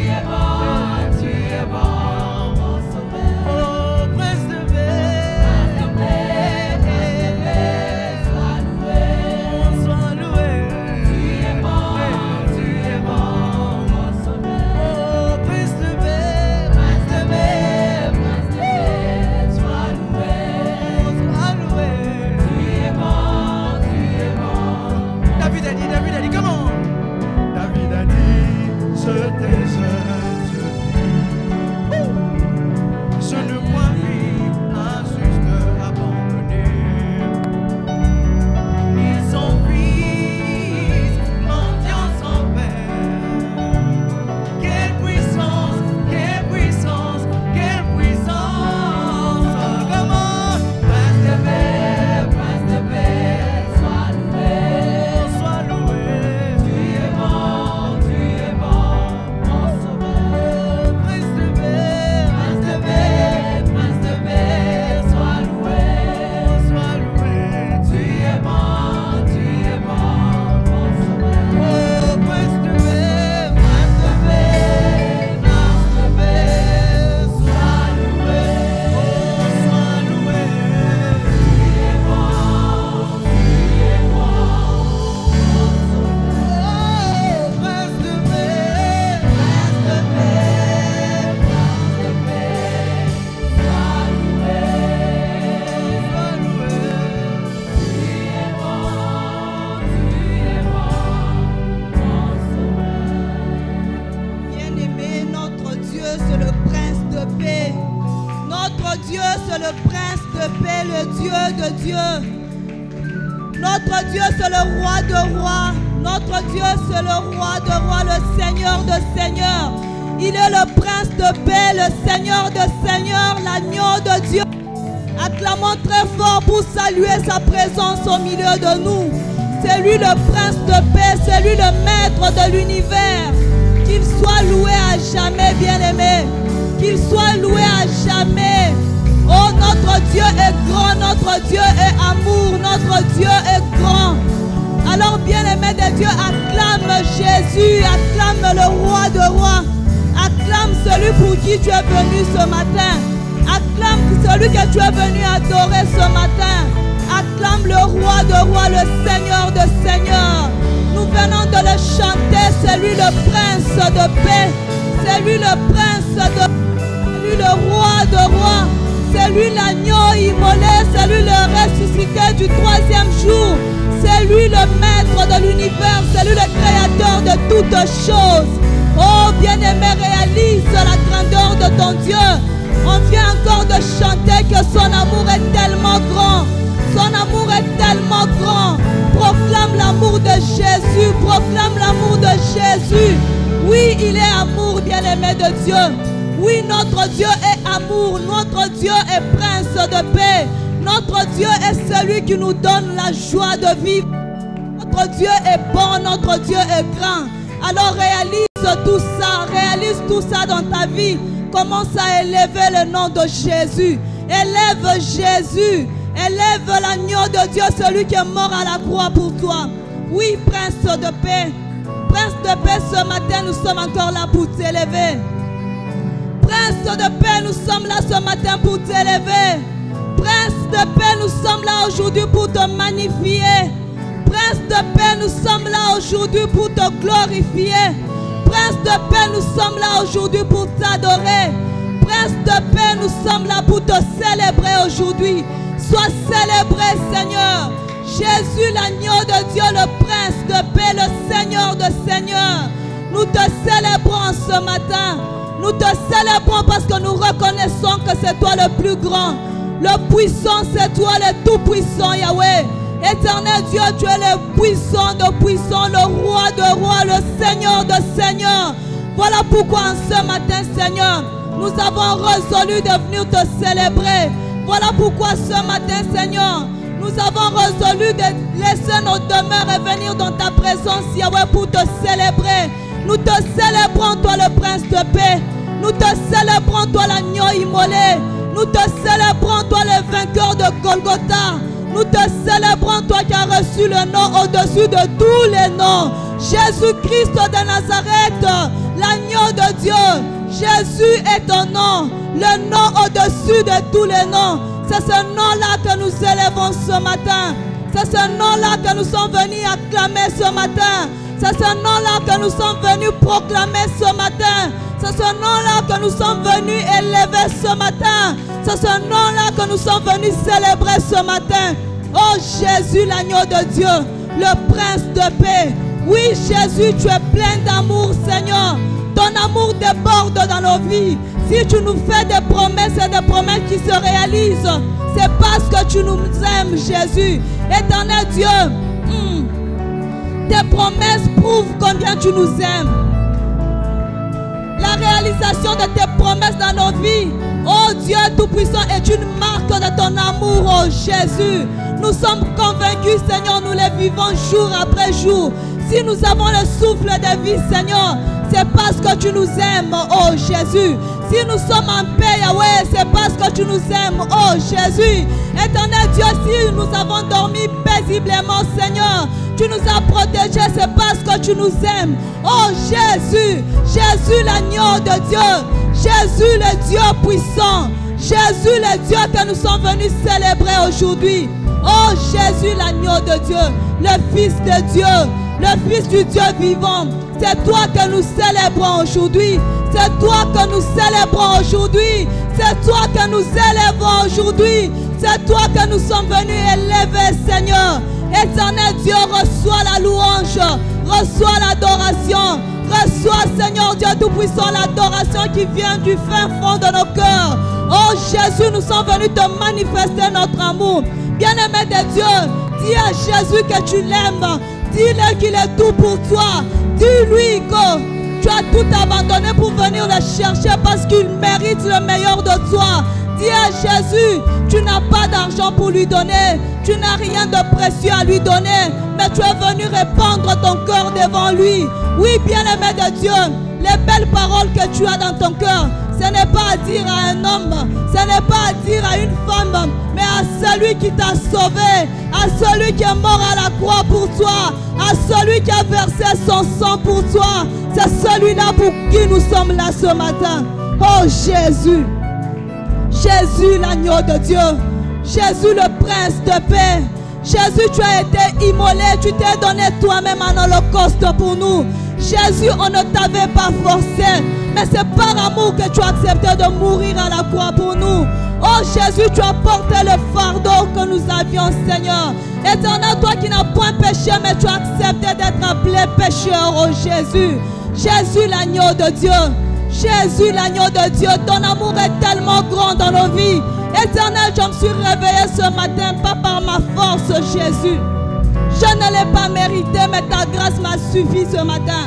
Tu es bon, tu de Dieu. Notre Dieu, c'est le roi de rois. Notre Dieu, c'est le roi de rois, le Seigneur de seigneurs. Il est le prince de paix, le Seigneur de seigneurs, l'agneau de Dieu. Acclamons très fort pour saluer sa présence au milieu de nous. C'est lui le prince de paix, c'est lui le maître de l'univers. Qu'il soit loué à jamais, bien-aimé. Qu'il soit loué à jamais. Oh, notre Dieu est grand, notre Dieu est amour, notre Dieu est grand. Alors, bien-aimé de Dieu, acclame Jésus, acclame le roi de rois. Acclame celui pour qui tu es venu ce matin. Acclame celui que tu es venu adorer ce matin. Acclame le roi de rois, le Seigneur de seigneurs. Nous venons de le chanter. C'est lui le prince de paix. C'est lui le prince de... C'est lui le roi de rois. C'est lui l'agneau immolé. C'est lui le ressuscité du troisième jour. C'est lui le maître de l'univers. C'est lui le créateur de toutes choses. Oh, bien-aimé, réalise la grandeur de ton Dieu. On vient encore de chanter que son amour est tellement grand. Son amour est tellement grand. Proclame l'amour de Jésus. Proclame l'amour de Jésus. Oui, il est amour, bien-aimé de Dieu. Oui, notre Dieu est amour. Notre Dieu est prince de paix. Notre Dieu est celui qui nous donne la joie de vivre. Notre Dieu est bon. Notre Dieu est grand. Alors réalise tout ça dans ta vie. Commence à élever le nom de Jésus. Élève Jésus. Élève l'agneau de Dieu, celui qui est mort à la croix pour toi. Oui, prince de paix. Prince de paix, ce matin, nous sommes encore là pour t'élever. Prince de paix, nous sommes là ce matin pour t'élever. Prince de paix, nous sommes là aujourd'hui pour te magnifier. Prince de paix, nous sommes là aujourd'hui pour te glorifier. Prince de paix, nous sommes là aujourd'hui pour t'adorer. Prince de paix, nous sommes là pour te célébrer aujourd'hui. Sois célébré, Seigneur. Jésus, l'agneau de Dieu, le prince de paix, le Seigneur de seigneurs. Nous te célébrons ce matin. Nous te célébrons parce que nous reconnaissons que c'est toi le plus grand. Le puissant, c'est toi le tout-puissant, Yahweh. Éternel Dieu, tu es le puissant de puissants, le roi de rois, le Seigneur de seigneurs. Voilà pourquoi en ce matin, Seigneur, nous avons résolu de venir te célébrer. Voilà pourquoi ce matin, Seigneur, nous avons résolu de laisser nos demeures et venir dans ta présence, Yahweh, pour te célébrer. Nous te célébrons, toi le prince de paix. Nous te célébrons, toi l'agneau immolé. Nous te célébrons, toi le vainqueur de Golgotha. Nous te célébrons, toi qui as reçu le nom au-dessus de tous les noms. Jésus-Christ de Nazareth, l'agneau de Dieu. Jésus est ton nom, le nom au-dessus de tous les noms. C'est ce nom-là que nous élevons ce matin. C'est ce nom-là que nous sommes venus acclamer ce matin. C'est ce nom-là que nous sommes venus proclamer ce matin. C'est ce nom-là que nous sommes venus élever ce matin. C'est ce nom-là que nous sommes venus célébrer ce matin. Oh Jésus, l'agneau de Dieu, le prince de paix. Oui Jésus, tu es plein d'amour, Seigneur. Ton amour déborde dans nos vies. Si tu nous fais des promesses et des promesses qui se réalisent, c'est parce que tu nous aimes, Jésus. Éternel Dieu, tes promesses prouvent combien tu nous aimes. La réalisation de tes promesses dans nos vies, oh Dieu Tout-Puissant, est une marque de ton amour, oh Jésus. Nous sommes convaincus, Seigneur, nous les vivons jour après jour. Si nous avons le souffle de vie, Seigneur, c'est parce que tu nous aimes, oh Jésus. Si nous sommes en paix, Yahweh, c'est parce que tu nous aimes, oh Jésus. Éternel Dieu, si nous avons dormi paisiblement, Seigneur, tu nous as protégés, c'est parce que tu nous aimes. Oh Jésus, Jésus l'agneau de Dieu, Jésus le Dieu puissant, Jésus le Dieu que nous sommes venus célébrer aujourd'hui. Oh Jésus l'agneau de Dieu, le Fils de Dieu, le Fils du Dieu vivant. C'est toi que nous célébrons aujourd'hui. C'est toi que nous célébrons aujourd'hui. C'est toi que nous élevons aujourd'hui. C'est toi que nous sommes venus élever, Seigneur. Éternel Dieu, reçois la louange, reçois l'adoration, reçois, Seigneur Dieu Tout-Puissant, l'adoration qui vient du fin fond de nos cœurs. Oh Jésus, nous sommes venus te manifester notre amour. Bien-aimé de Dieu, dis à Jésus que tu l'aimes. Dis-le qu'il est tout pour toi. Dis-lui que tu as tout abandonné pour venir le chercher parce qu'il mérite le meilleur de toi. Dis à Jésus, tu n'as pas d'argent pour lui donner. Tu n'as rien de précieux à lui donner. Mais tu es venu répandre ton cœur devant lui. Oui, bien-aimé de Dieu, les belles paroles que tu as dans ton cœur, ce n'est pas à dire à un homme, ce n'est pas à dire à une femme, mais à celui qui t'a sauvé, à celui qui est mort à la croix pour toi, à celui qui a versé son sang pour toi. C'est celui-là pour qui nous sommes là ce matin. Oh Jésus, Jésus l'agneau de Dieu, Jésus le prince de paix. Jésus, tu as été immolé, tu t'es donné toi-même en holocauste pour nous. Jésus, on ne t'avait pas forcé, mais c'est par amour que tu as accepté de mourir à la croix pour nous. Oh Jésus, tu as porté le fardeau que nous avions, Seigneur. Éternel, toi qui n'as point péché, mais tu as accepté d'être appelé pécheur, oh Jésus. Jésus, l'agneau de Dieu. Jésus, l'agneau de Dieu. Ton amour est tellement grand dans nos vies. Éternel, je me suis réveillé ce matin, pas par ma force, Jésus. Je ne l'ai pas mérité, mais ta grâce m'a suffi ce matin.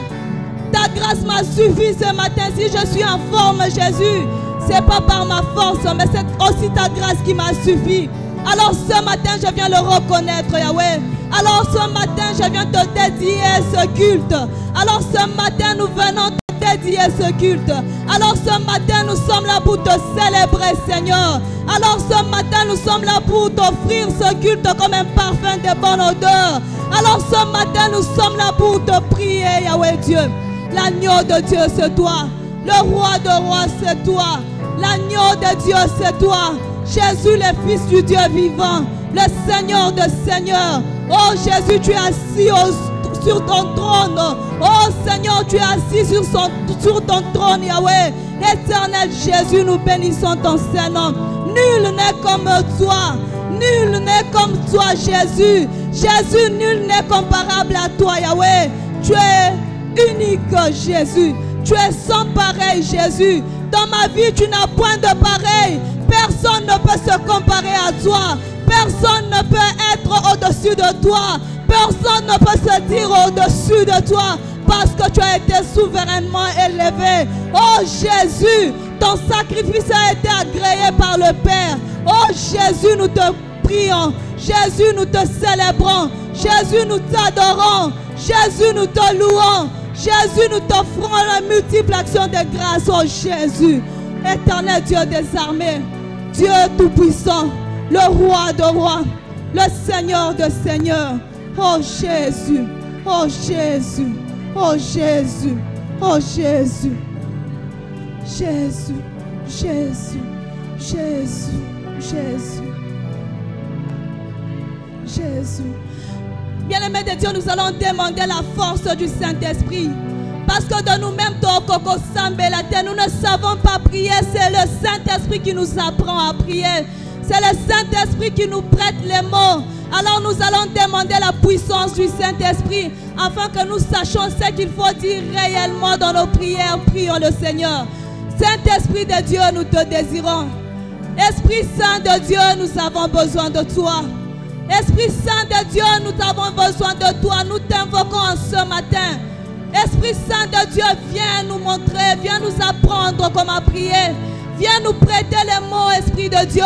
Ta grâce m'a suffi ce matin. Si je suis en forme, Jésus, c'est pas par ma force, mais c'est aussi ta grâce qui m'a suffi. Alors ce matin, je viens le reconnaître, Yahweh. Alors ce matin, je viens te dédier ce culte. Alors ce matin, nous venons te dédier ce culte. Alors ce matin, nous sommes là pour te célébrer, Seigneur. Alors ce matin, nous sommes là pour t'offrir ce culte comme un parfum de bonne odeur. Alors ce matin, nous sommes là pour te prier, Yahweh Dieu. L'agneau de Dieu, c'est toi. Le roi de rois, c'est toi. L'agneau de Dieu, c'est toi. Jésus, le Fils du Dieu vivant. Le Seigneur de Seigneurs. Oh Jésus, tu es assis sur ton trône. Oh Seigneur, tu es assis sur ton trône, Yahweh. Éternel Jésus, nous bénissons ton Saint-Nom. Nul n'est comme toi. Nul n'est comme toi, Jésus. Jésus, nul n'est comparable à toi, Yahweh. Tu es unique, Jésus. Tu es sans pareil, Jésus. Dans ma vie, tu n'as point de pareil. Personne ne peut se comparer à toi. Personne ne peut être au-dessus de toi. Personne ne peut se dire au-dessus de toi. Parce que tu as été souverainement élevé. Oh Jésus, ton sacrifice a été agréé par le Père. Oh Jésus, nous te prions. Jésus, nous te célébrons. Jésus, nous t'adorons. Jésus, nous te louons. Jésus, nous t'offrons la multiple action de grâce. Oh Jésus, éternel Dieu des armées, Dieu tout-puissant, le roi de rois, le Seigneur de seigneurs. Oh Jésus, oh Jésus, oh Jésus, oh Jésus, Jésus, Jésus, Jésus, Jésus, Jésus. Bien-aimés de Dieu, nous allons demander la force du Saint-Esprit. Parce que de nous-mêmes, nous ne savons pas prier. C'est le Saint-Esprit qui nous apprend à prier. C'est le Saint-Esprit qui nous prête les mots. Alors nous allons demander la puissance du Saint-Esprit afin que nous sachions ce qu'il faut dire réellement dans nos prières. Prions le Seigneur. Saint-Esprit de Dieu, nous te désirons. Esprit Saint de Dieu, nous avons besoin de toi. Esprit Saint de Dieu, nous avons besoin de toi. Nous t'invoquons en ce matin. Esprit Saint de Dieu, viens nous montrer, viens nous apprendre comment prier. Viens nous prêter les mots, Esprit de Dieu.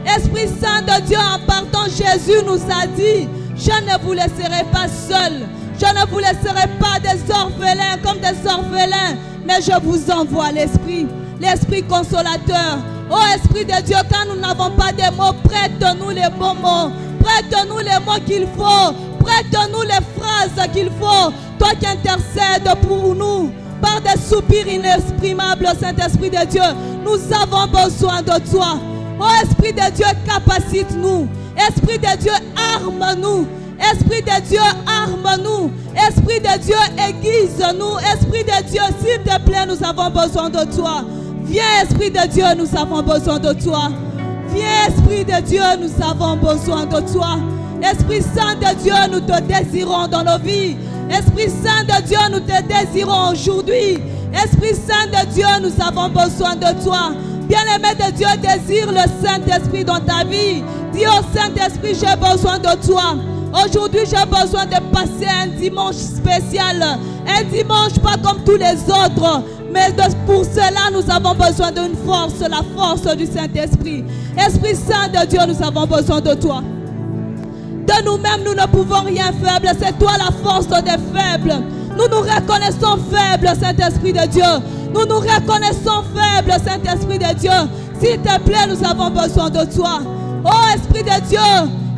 Esprit Saint de Dieu, en partant, Jésus nous a dit, je ne vous laisserai pas seul. Je ne vous laisserai pas des orphelins comme des orphelins, mais je vous envoie l'Esprit, l'Esprit consolateur. Oh Esprit de Dieu, quand nous n'avons pas de mots, prête-nous les bons mots. Prête-nous les mots qu'il faut. Prête-nous les phrases qu'il faut. Toi qui intercèdes pour nous par des soupirs inexprimables, Saint-Esprit de Dieu, nous avons besoin de toi. Oh Esprit de Dieu, capacite-nous. Esprit de Dieu, arme-nous. Esprit de Dieu, arme-nous. Esprit de Dieu, aiguise-nous. Esprit de Dieu, s'il te plaît, nous avons besoin de toi. Viens, Esprit de Dieu, nous avons besoin de toi. Viens, Esprit de Dieu, nous avons besoin de toi. Esprit Saint de Dieu, nous te désirons dans nos vies. Esprit Saint de Dieu, nous te désirons aujourd'hui. Esprit Saint de Dieu, nous avons besoin de toi. Bien-aimé de Dieu, désire le Saint-Esprit dans ta vie. Dis au Saint-Esprit, j'ai besoin de toi. Aujourd'hui, j'ai besoin de passer un dimanche spécial. Un dimanche pas comme tous les autres. Mais pour cela, nous avons besoin d'une force, la force du Saint-Esprit. Esprit Saint de Dieu, nous avons besoin de toi. De nous-mêmes, nous ne pouvons rien faible. C'est toi la force des faibles. Nous nous reconnaissons faibles, Saint-Esprit de Dieu. Nous nous reconnaissons faibles, Saint-Esprit de Dieu. S'il te plaît, nous avons besoin de toi. Oh, Esprit de Dieu,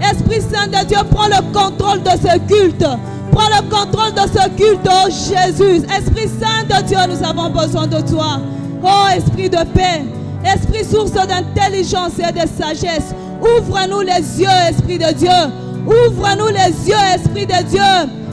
Esprit Saint de Dieu, prends le contrôle de ce culte. Prends le contrôle de ce culte, oh Jésus. Esprit Saint de Dieu, nous avons besoin de toi. Oh, Esprit de paix, Esprit source d'intelligence et de sagesse. Ouvre-nous les yeux, Esprit de Dieu. Ouvre-nous les yeux, Esprit de Dieu.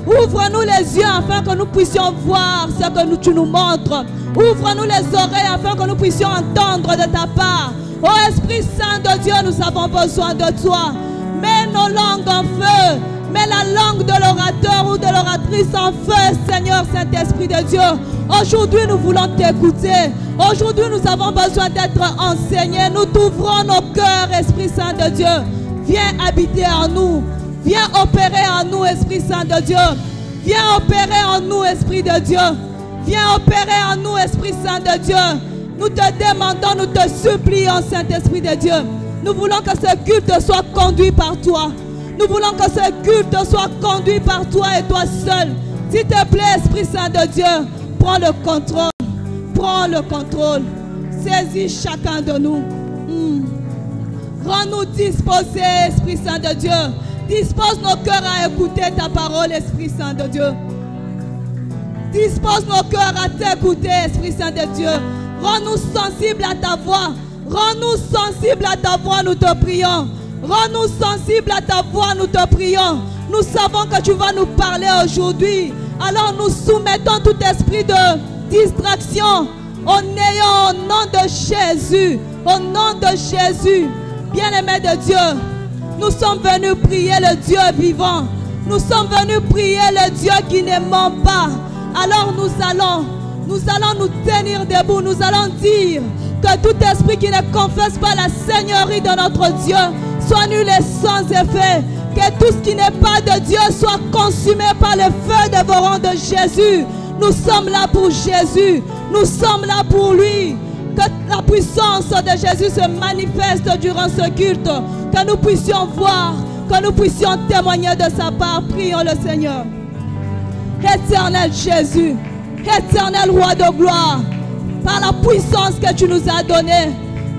Ouvre-nous les yeux afin que nous puissions voir ce que tu nous montres. Ouvre-nous les oreilles afin que nous puissions entendre de ta part. Oh Esprit Saint de Dieu, nous avons besoin de toi. Mets nos langues en feu. Mets la langue de l'orateur ou de l'oratrice en feu, Seigneur Saint-Esprit de Dieu. Aujourd'hui, nous voulons t'écouter. Aujourd'hui, nous avons besoin d'être enseignés. Nous t'ouvrons nos cœurs, Esprit Saint de Dieu. Viens habiter en nous. Viens opérer en nous, Esprit Saint de Dieu. Viens opérer en nous, Esprit de Dieu. Viens opérer en nous, Esprit Saint de Dieu. Nous te demandons, nous te supplions, Saint-Esprit de Dieu. Nous voulons que ce culte soit conduit par toi. Nous voulons que ce culte soit conduit par toi et toi seul. S'il te plaît, Esprit Saint de Dieu, prends le contrôle. Prends le contrôle. Saisis chacun de nous. Rends-nous disposés, Esprit Saint de Dieu. Dispose nos cœurs à écouter ta parole, Esprit Saint de Dieu. Dispose nos cœurs à t'écouter, Esprit Saint de Dieu. Rends-nous sensibles à ta voix. Rends-nous sensibles à ta voix, nous te prions. Rends-nous sensibles à ta voix, nous te prions. Nous savons que tu vas nous parler aujourd'hui. Alors nous soumettons tout esprit de distraction au néant, au nom de Jésus. Au nom de Jésus. Bien-aimé de Dieu, nous sommes venus prier le Dieu vivant. Nous sommes venus prier le Dieu qui ne ment pas. Alors nous allons nous tenir debout. Nous allons dire que tout esprit qui ne confesse pas la Seigneurie de notre Dieu soit nul et sans effet. Que tout ce qui n'est pas de Dieu soit consumé par le feu dévorant de Jésus. Nous sommes là pour Jésus. Nous sommes là pour lui. Que la puissance de Jésus se manifeste durant ce culte. Que nous puissions voir, que nous puissions témoigner de sa part. Prions le Seigneur. Éternel Jésus, éternel roi de gloire, par la puissance que tu nous as donnée,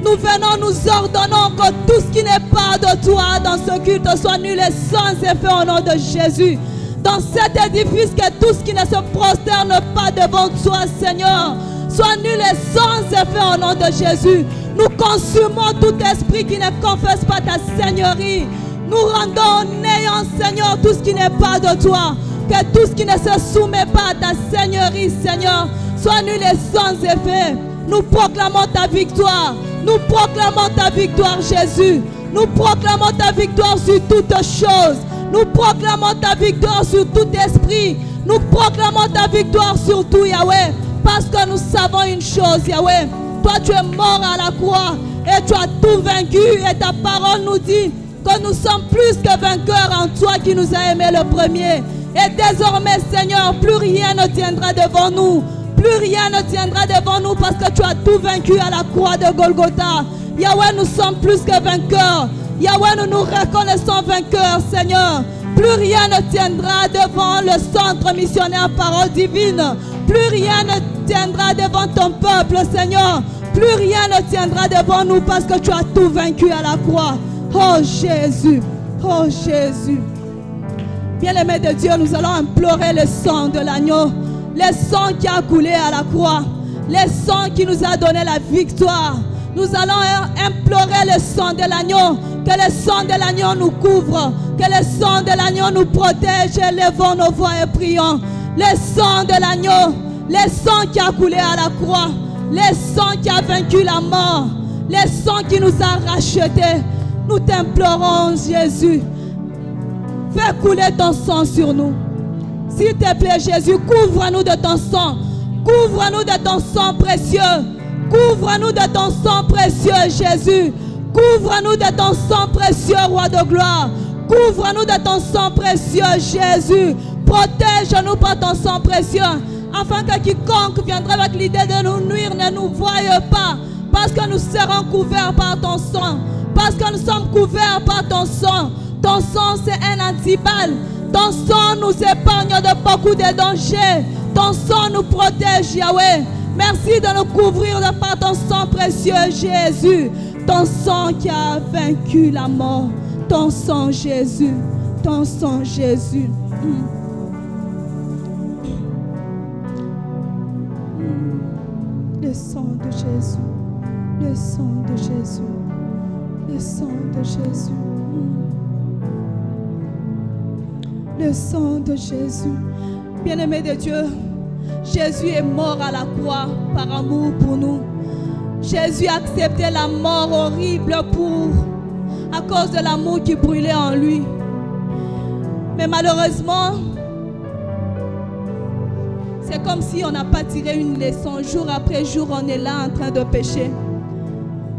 nous venons, nous ordonnons que tout ce qui n'est pas de toi dans ce culte soit nul et sans effet au nom de Jésus. Dans cet édifice, que tout ce qui ne se prosterne pas devant toi, Seigneur, soit nul et sans effet au nom de Jésus. Nous consumons tout esprit qui ne confesse pas ta Seigneurie. Nous rendons néant, Seigneur, tout ce qui n'est pas de toi. Que tout ce qui ne se soumet pas à ta Seigneurie, Seigneur, soit nul et sans effet. Nous proclamons ta victoire. Nous proclamons ta victoire, Jésus. Nous proclamons ta victoire sur toutes choses. Nous proclamons ta victoire sur tout esprit. Nous proclamons ta victoire sur tout, Yahweh. Parce que nous savons une chose, Yahweh. Toi, tu es mort à la croix et tu as tout vaincu. Et ta parole nous dit que nous sommes plus que vainqueurs en toi qui nous a aimés le premier. Et désormais, Seigneur, plus rien ne tiendra devant nous. Plus rien ne tiendra devant nous parce que tu as tout vaincu à la croix de Golgotha. Yahweh, nous sommes plus que vainqueurs. Yahweh, nous nous reconnaissons vainqueurs, Seigneur. Plus rien ne tiendra devant le centre missionnaire Parole Divine. Plus rien ne tiendra devant ton peuple, Seigneur. Plus rien ne tiendra devant nous parce que tu as tout vaincu à la croix. Oh Jésus, oh Jésus. Bien-aimés de Dieu, nous allons implorer le sang de l'agneau. Le sang qui a coulé à la croix. Le sang qui nous a donné la victoire. Nous allons implorer le sang de l'agneau. Que le sang de l'agneau nous couvre. Que le sang de l'agneau nous protège. Élevons nos voix et prions. Le sang de l'agneau. Le sang qui a coulé à la croix. Le sang qui a vaincu la mort. Le sang qui nous a rachetés. Nous t'implorons, Jésus. Fais couler ton sang sur nous. S'il te plaît, Jésus, couvre-nous de ton sang. Couvre-nous de ton sang précieux. Couvre-nous de ton sang précieux, Jésus. Couvre-nous de ton sang précieux, Roi de gloire. Couvre-nous de ton sang précieux, Jésus. Protège-nous par ton sang précieux, afin que quiconque viendra avec l'idée de nous nuire ne nous voie pas, parce que nous serons couverts par ton sang, parce que nous sommes couverts par ton sang. Ton sang, c'est un antiballe. Ton sang nous épargne de beaucoup de dangers. Ton sang nous protège, Yahweh. Merci de nous couvrir de par ton sang précieux, Jésus. Ton sang qui a vaincu la mort. Ton sang, Jésus. Ton sang, Jésus. Le sang de Jésus. Le sang de Jésus. Le sang de Jésus. Le sang de Jésus. Bien-aimé de Dieu, Jésus est mort à la croix par amour pour nous. Jésus a accepté la mort horrible à cause de l'amour qui brûlait en lui. Mais malheureusement, c'est comme si on n'a pas tiré une leçon. Jour après jour, on est là en train de pécher.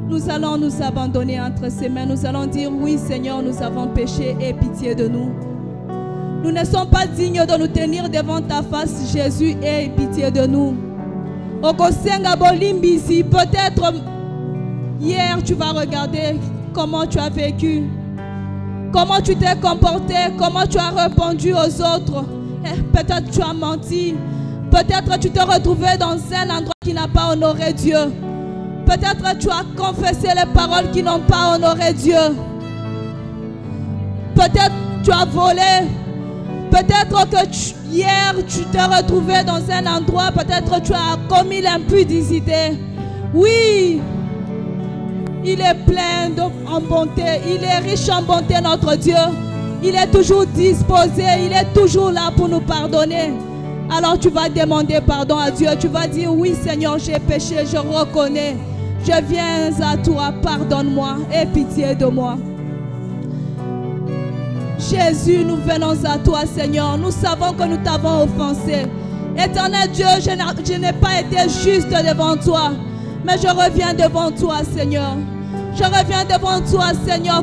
Nous allons nous abandonner entre ses mains. Nous allons dire, oui Seigneur, nous avons péché, aie pitié de nous. Nous ne sommes pas dignes de nous tenir devant ta face, Jésus, aie pitié de nous. Peut-être hier tu vas regarder comment tu as vécu, comment tu t'es comporté, comment tu as répondu aux autres. Peut-être tu as menti, peut-être tu t'es retrouvé dans un endroit qui n'a pas honoré Dieu. Peut-être tu as confessé les paroles qui n'ont pas honoré Dieu. Peut-être tu as volé. Peut-être que hier tu t'es retrouvé dans un endroit, peut-être tu as commis l'impudicité. Oui, il est plein en bonté, il est riche en bonté, notre Dieu. Il est toujours disposé, il est toujours là pour nous pardonner. Alors tu vas demander pardon à Dieu, tu vas dire, oui Seigneur, j'ai péché, je reconnais. Je viens à toi, pardonne-moi, aie pitié de moi. Jésus, nous venons à toi, Seigneur. Nous savons que nous t'avons offensé. Éternel Dieu, je n'ai pas été juste devant toi, mais je reviens devant toi, Seigneur. Je reviens devant toi, Seigneur.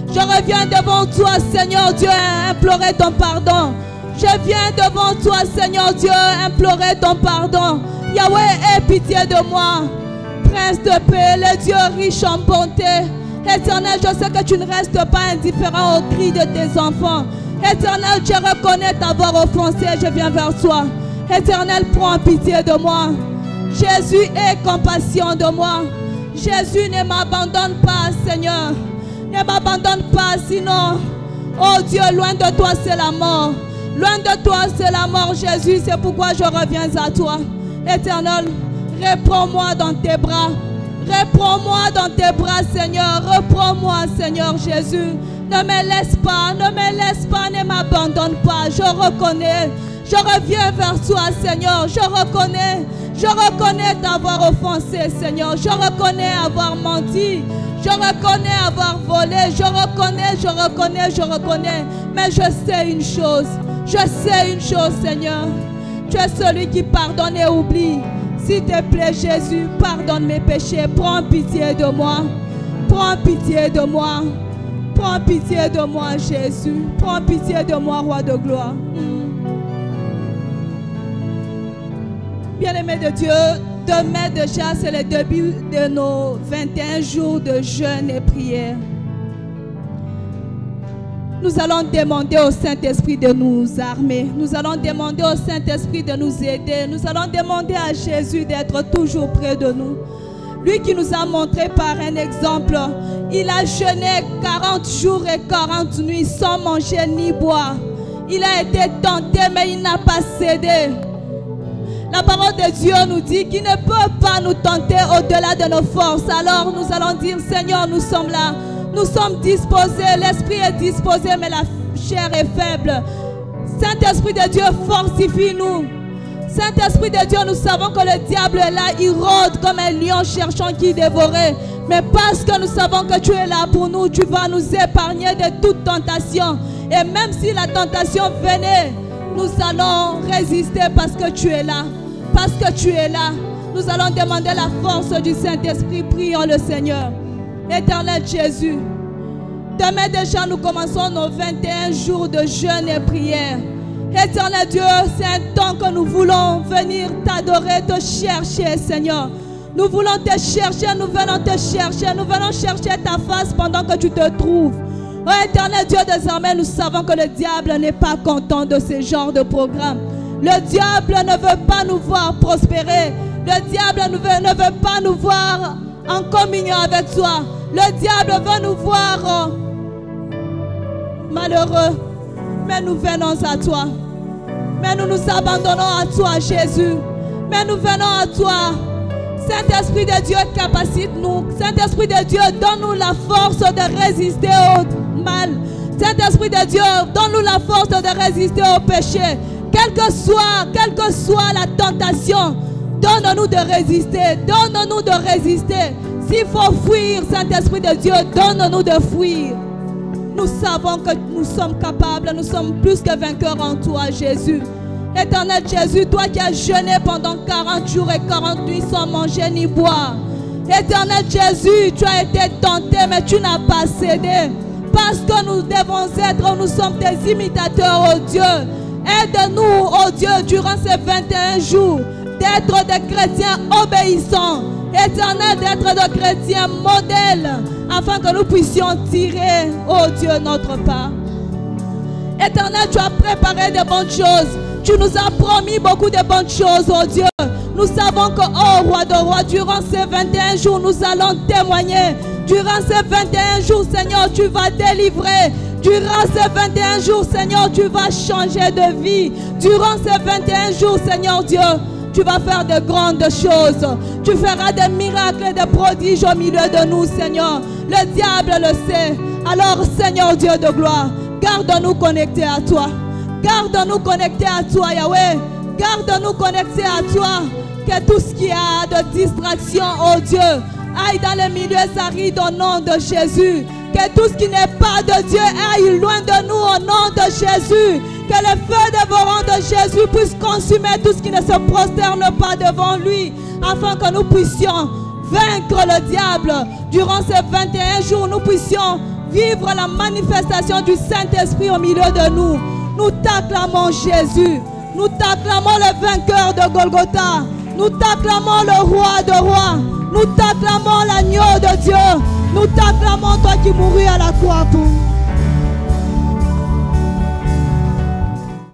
Je reviens devant toi, Seigneur Dieu, implorer ton pardon. Je viens devant toi, Seigneur Dieu, implorer ton pardon. Yahweh, aie pitié de moi. Prince de paix, le Dieu riche en bonté. Éternel, je sais que tu ne restes pas indifférent aux cris de tes enfants. Éternel, je reconnais t'avoir offensé, je viens vers toi. Éternel, prends pitié de moi. Jésus, aie compassion de moi. Jésus, ne m'abandonne pas, Seigneur. Ne m'abandonne pas, sinon, oh Dieu, loin de toi, c'est la mort. Loin de toi, c'est la mort, Jésus. C'est pourquoi je reviens à toi. Éternel, reprends-moi dans tes bras. Reprends-moi dans tes bras, Seigneur. Reprends-moi, Seigneur Jésus. Ne me laisse pas, ne m'abandonne pas. Je reconnais, je reviens vers toi, Seigneur. Je reconnais t'avoir offensé, Seigneur. Je reconnais avoir menti. Je reconnais avoir volé. Je reconnais. Mais je sais une chose, Seigneur. Tu es celui qui pardonne et oublie. S'il te plaît, Jésus, pardonne mes péchés. Prends pitié de moi. Prends pitié de moi. Prends pitié de moi, Jésus. Prends pitié de moi, Roi de gloire. Bien-aimé de Dieu, demain déjà, c'est le début de nos 21 jours de jeûne et prière. Nous allons demander au Saint-Esprit de nous armer. Nous allons demander au Saint-Esprit de nous aider. Nous allons demander à Jésus d'être toujours près de nous. Lui qui nous a montré par un exemple, il a jeûné 40 jours et 40 nuits sans manger ni boire. Il a été tenté, mais il n'a pas cédé. La parole de Dieu nous dit qu'il ne peut pas nous tenter au-delà de nos forces. Alors nous allons dire, Seigneur, nous sommes là. Nous sommes disposés, l'esprit est disposé, mais la chair est faible. Saint-Esprit de Dieu, fortifie-nous. Saint-Esprit de Dieu, nous savons que le diable est là, il rôde comme un lion cherchant qui dévorer. Mais parce que nous savons que tu es là pour nous, tu vas nous épargner de toute tentation. Et même si la tentation venait, nous allons résister parce que tu es là. Parce que tu es là. Nous allons demander la force du Saint-Esprit. Prions le Seigneur. Éternel Jésus, demain déjà nous commençons nos 21 jours de jeûne et prière. Éternel Dieu, c'est un temps que nous voulons venir t'adorer, te chercher, Seigneur. Nous voulons te chercher, nous venons te chercher, nous venons chercher ta face pendant que tu te trouves. Oh éternel Dieu, désormais nous savons que le diable n'est pas content de ce genre de programme. Le diable ne veut pas nous voir prospérer. Le diable ne veut pas nous voir en communion avec toi. Le diable veut nous voir malheureux. Mais nous venons à toi. Mais nous nous abandonnons à toi, Jésus. Mais nous venons à toi. Saint-Esprit de Dieu, capacite-nous. Saint-Esprit de Dieu, donne-nous la force de résister au mal. Saint-Esprit de Dieu, donne-nous la force de résister au péché. Quelle que soit la tentation, donne-nous de résister. Donne-nous de résister. S'il faut fuir, Saint-Esprit de Dieu, donne-nous de fuir. Nous savons que nous sommes capables, nous sommes plus que vainqueurs en toi, Jésus. Éternel Jésus, toi qui as jeûné pendant 40 jours et 40 nuits sans manger ni boire. Éternel Jésus, tu as été tenté, mais tu n'as pas cédé. Parce que nous devons être, nous sommes tes imitateurs, oh Dieu. Aide-nous, oh Dieu, durant ces 21 jours, d'être des chrétiens obéissants. Éternel, d'être des chrétiens modèles, afin que nous puissions tirer, oh Dieu, notre part. Éternel, tu as préparé de bonnes choses. Tu nous as promis beaucoup de bonnes choses, oh Dieu. Nous savons que, oh Roi de Rois, durant ces 21 jours, nous allons témoigner. Durant ces 21 jours, Seigneur, tu vas délivrer. Durant ces 21 jours, Seigneur, tu vas changer de vie. Durant ces 21 jours, Seigneur Dieu, tu vas faire de grandes choses. Tu feras des miracles et des prodiges au milieu de nous, Seigneur. Le diable le sait. Alors, Seigneur Dieu de gloire, garde-nous connectés à toi. Garde-nous connectés à toi, Yahweh. Garde-nous connectés à toi. Que tout ce qui a de distraction, oh Dieu, aille dans les milieux arides au nom de Jésus. Que tout ce qui n'est pas de Dieu aille loin de nous au nom de Jésus. Que le feu dévorant de Jésus puisse consumer tout ce qui ne se prosterne pas devant lui. Afin que nous puissions vaincre le diable. Durant ces 21 jours, nous puissions vivre la manifestation du Saint-Esprit au milieu de nous. Nous t'acclamons Jésus. Nous t'acclamons le vainqueur de Golgotha. Nous t'acclamons le roi de rois. Nous t'acclamons l'agneau de Dieu. Nous t'acclamons toi qui mourus à la croix pour nous.